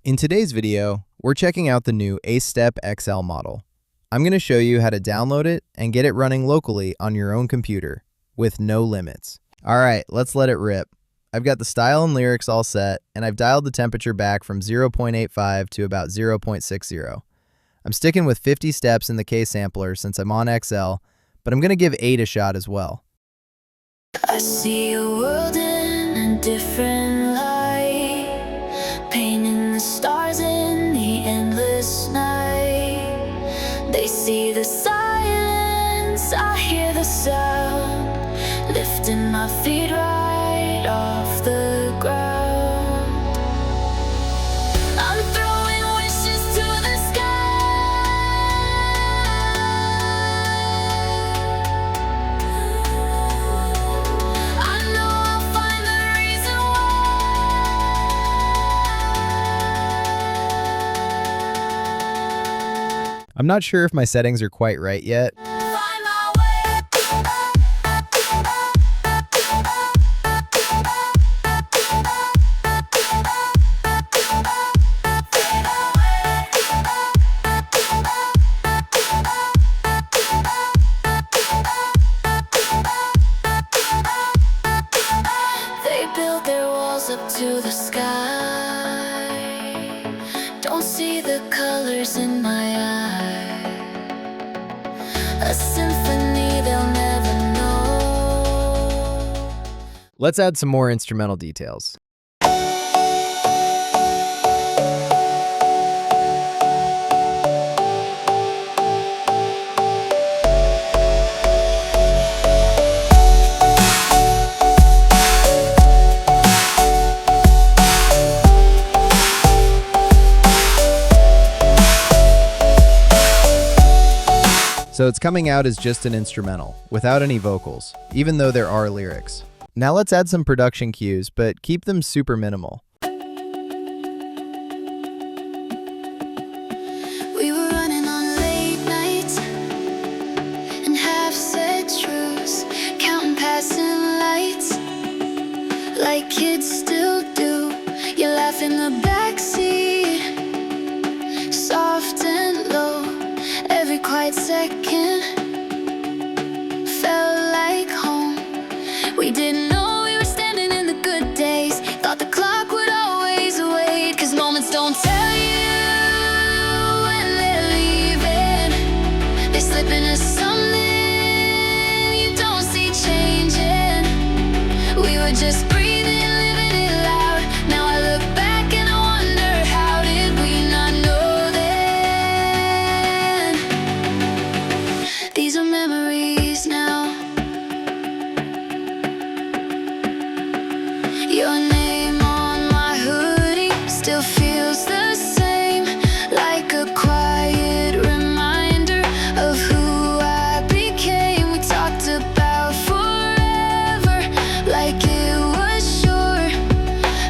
In today's video, we're checking out the new A-Step XL model. I'm going to show you how to download it and get it running locally on your own computer with no limits. Alright, let's let it rip. I've got the style and lyrics all set, and I've dialed the temperature back from 0.85 to about 0.60. I'm sticking with 50 steps in the K sampler since I'm on XL, but I'm going to give 8 a shot as well. I see a world in a different light, painting the stars in the endless night. They see the silence, I hear the sound, lifting my feet right off the ground. I'm throwing wishes to the sky. I know I'll find the reason why. I'm not sure if my settings are quite right yet. Find my way. They build their walls up to the sky. Don't see the colors in my eye. A symphony they'll never know. Let's add some more instrumental details. So it's coming out as just an instrumental, without any vocals, even though there are lyrics. Now let's add some production cues, but keep them super minimal. We were running on late nights and half-said truths, counting passing lights like kids still do. You laugh in the backseat, soft and low. Every quiet second felt like home. We didn't know we were standing in the good days. Thought the clock would always wait, 'cause moments don't tell you when they're leaving. They slip into something you don't see changing. We were just breathing, living it loud. Now I look back and I wonder, how did we not know then? These are memories now. Your name on my hoodie still feels the same, like a quiet reminder of who I became. We talked about forever, like it was sure,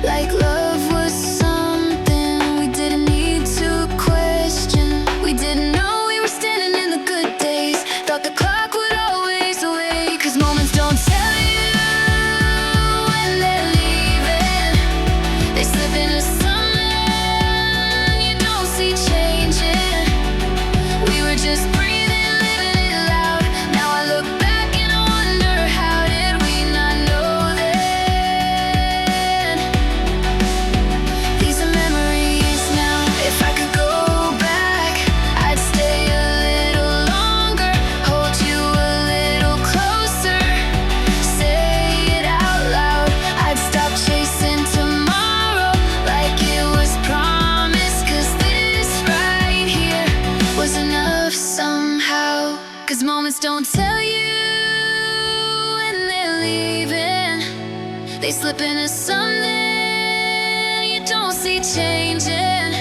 like love was something we didn't need to question. We didn't know we were standing in the good days. Thought the clock would always wait, 'cause moments don't tell you when they're leaving. They slip into something you don't see changing. We were just breathing, living it loud. Now I look back and I wonder, how did we not know then? These are memories now. If I could go back, I'd stay a little longer, hold you a little closer, say it out loud. I'd stop chasing tomorrow like it was promised, 'cause this right here was enough somehow. 'Cause moments don't tell you when they're leaving. They slip into something you don't see changing.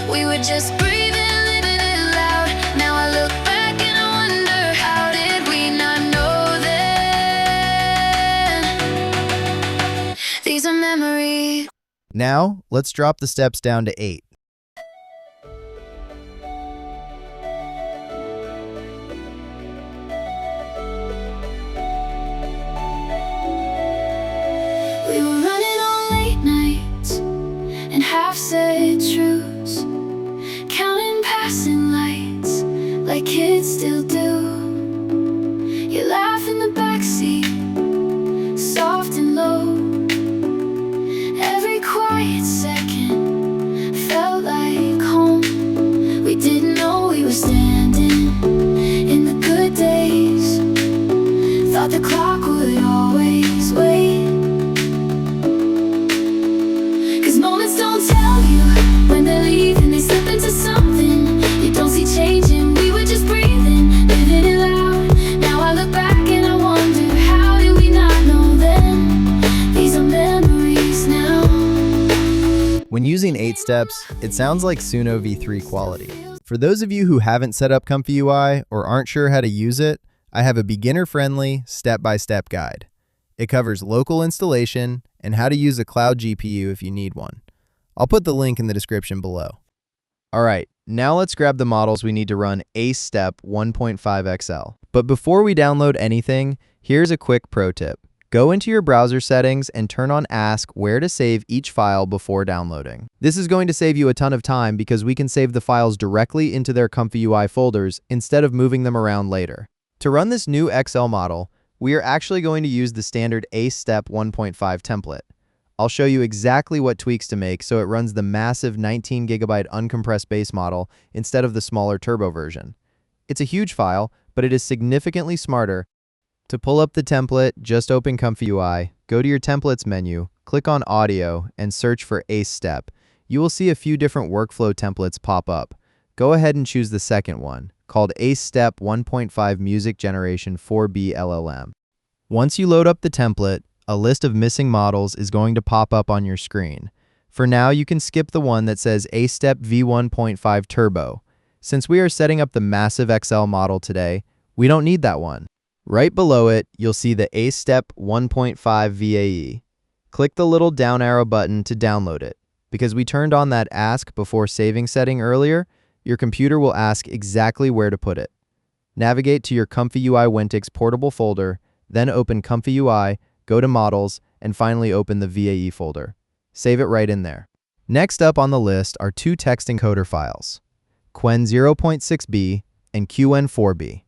We were just breathing, living it loud. Now I look back and I wonder, how did we not know then? These are memories. Now, let's drop the steps down to 8. We were running on late nights and half-said like kids still do. You laugh in the backseat, soft and low. Every quiet second felt like home. We didn't know we were standing in the good days. Thought the clock would always wait. 'Cause moments don't tell you when they're leaving, they slip into something you don't see changing. We were just breathing, living it loud. Now I look back and I wonder, how did we not know then? These are memories now. When using 8 steps, it sounds like Suno v3 quality. For those of you who haven't set up ComfyUI or aren't sure how to use it, I have a beginner-friendly, step-by-step guide. It covers local installation and how to use a cloud GPU if you need one. I'll put the link in the description below. All right, now let's grab the models we need to run AceStep 1.5XL. But before we download anything, here's a quick pro tip. Go into your browser settings and turn on Ask where to save each file before downloading. This is going to save you a ton of time because we can save the files directly into their ComfyUI folders instead of moving them around later. To run this new XL model, we are actually going to use the standard AceStep 1.5 template. I'll show you exactly what tweaks to make so it runs the massive 19 GB uncompressed base model instead of the smaller turbo version. It's a huge file, but it is significantly smarter. To pull up the template, just open ComfyUI, go to your Templates menu, click on Audio, and search for AceStep. You will see a few different workflow templates pop up. Go ahead and choose the second one, called AceStep 1.5 Music Generation 4B LLM. Once you load up the template, a list of missing models is going to pop up on your screen. For now, you can skip the one that says AceStep V1.5 Turbo. Since we are setting up the massive XL model today, we don't need that one. Right below it, you'll see the AceStep 1.5 VAE. Click the little down arrow button to download it. Because we turned on that Ask Before Saving setting earlier, your computer will ask exactly where to put it. Navigate to your ComfyUI Wintix portable folder, then open ComfyUI, go to Models, and finally open the VAE folder. Save it right in there. Next up on the list are 2 text encoder files, Qwen 0.6b and Qwen 4b.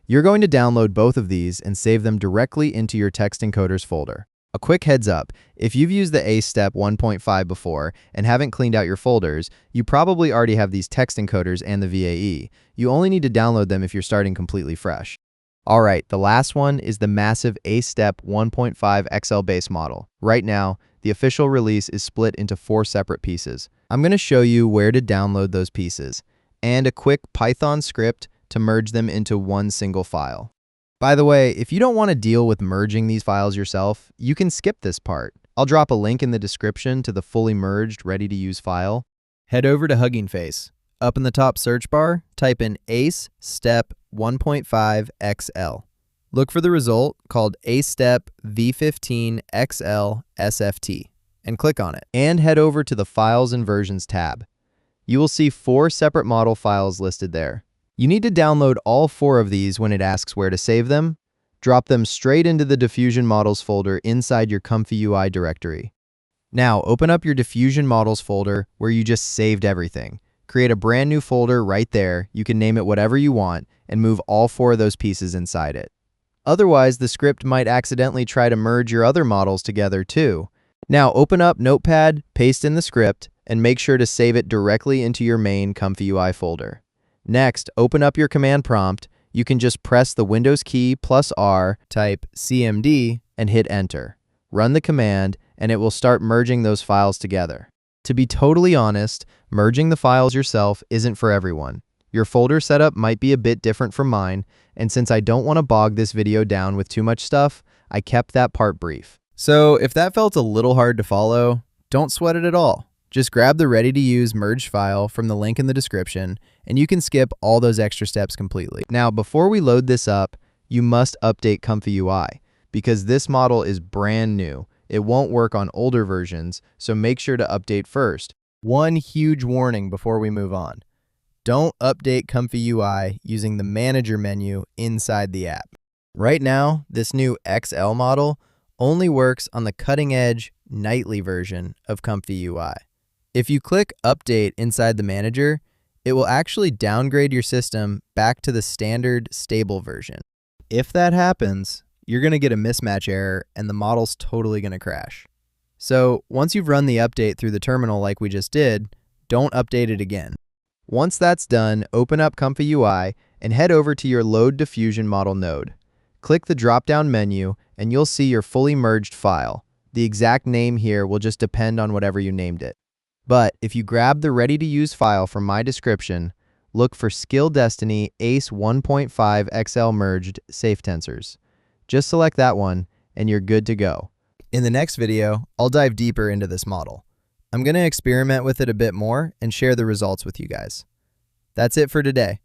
You're going to download both of these and save them directly into your text encoders folder. A quick heads up, if you've used the AceStep 1.5 before and haven't cleaned out your folders, you probably already have these text encoders and the VAE. You only need to download them if you're starting completely fresh. All right, the last one is the massive AceStep 1.5 XL base model. Right now, the official release is split into 4 separate pieces. I'm going to show you where to download those pieces and a quick Python script to merge them into one single file. By the way, if you don't want to deal with merging these files yourself, you can skip this part. I'll drop a link in the description to the fully merged, ready-to-use file. Head over to Hugging Face. Up in the top search bar, type in AceStep 1.5 XL. Look for the result called AceStep V15 XL SFT and click on it. And head over to the Files and Versions tab. You will see 4 separate model files listed there. You need to download all 4 of these when it asks where to save them. Drop them straight into the Diffusion Models folder inside your ComfyUI directory. Now, open up your Diffusion Models folder where you just saved everything. Create a brand new folder right there, you can name it whatever you want, and move all 4 of those pieces inside it. Otherwise, the script might accidentally try to merge your other models together too. Now, open up Notepad, paste in the script, and make sure to save it directly into your main ComfyUI folder. Next, open up your command prompt. You can just press the Windows key plus R, type CMD, and hit Enter. Run the command, and it will start merging those files together. To be totally honest, merging the files yourself isn't for everyone. Your folder setup might be a bit different from mine, and since I don't want to bog this video down with too much stuff, I kept that part brief. So if that felt a little hard to follow, don't sweat it at all. Just grab the ready-to-use merged file from the link in the description, and you can skip all those extra steps completely. Now, before we load this up, you must update ComfyUI, because this model is brand new. It won't work on older versions, so make sure to update first. One huge warning before we move on. Don't update ComfyUI using the Manager menu inside the app. Right now, this new XL model only works on the cutting-edge nightly version of ComfyUI. If you click Update inside the Manager, it will actually downgrade your system back to the standard stable version. If that happens, you're going to get a mismatch error and the model's totally going to crash. So once you've run the update through the terminal like we just did, don't update it again. Once that's done, open up ComfyUI and head over to your Load Diffusion Model node. Click the drop-down menu and you'll see your fully merged file. The exact name here will just depend on whatever you named it. But if you grab the ready-to-use file from my description, look for Skill Destiny ACE 1.5 XL merged safe tensors. Just select that one and you're good to go. In the next video, I'll dive deeper into this model. I'm going to experiment with it a bit more and share the results with you guys. That's it for today.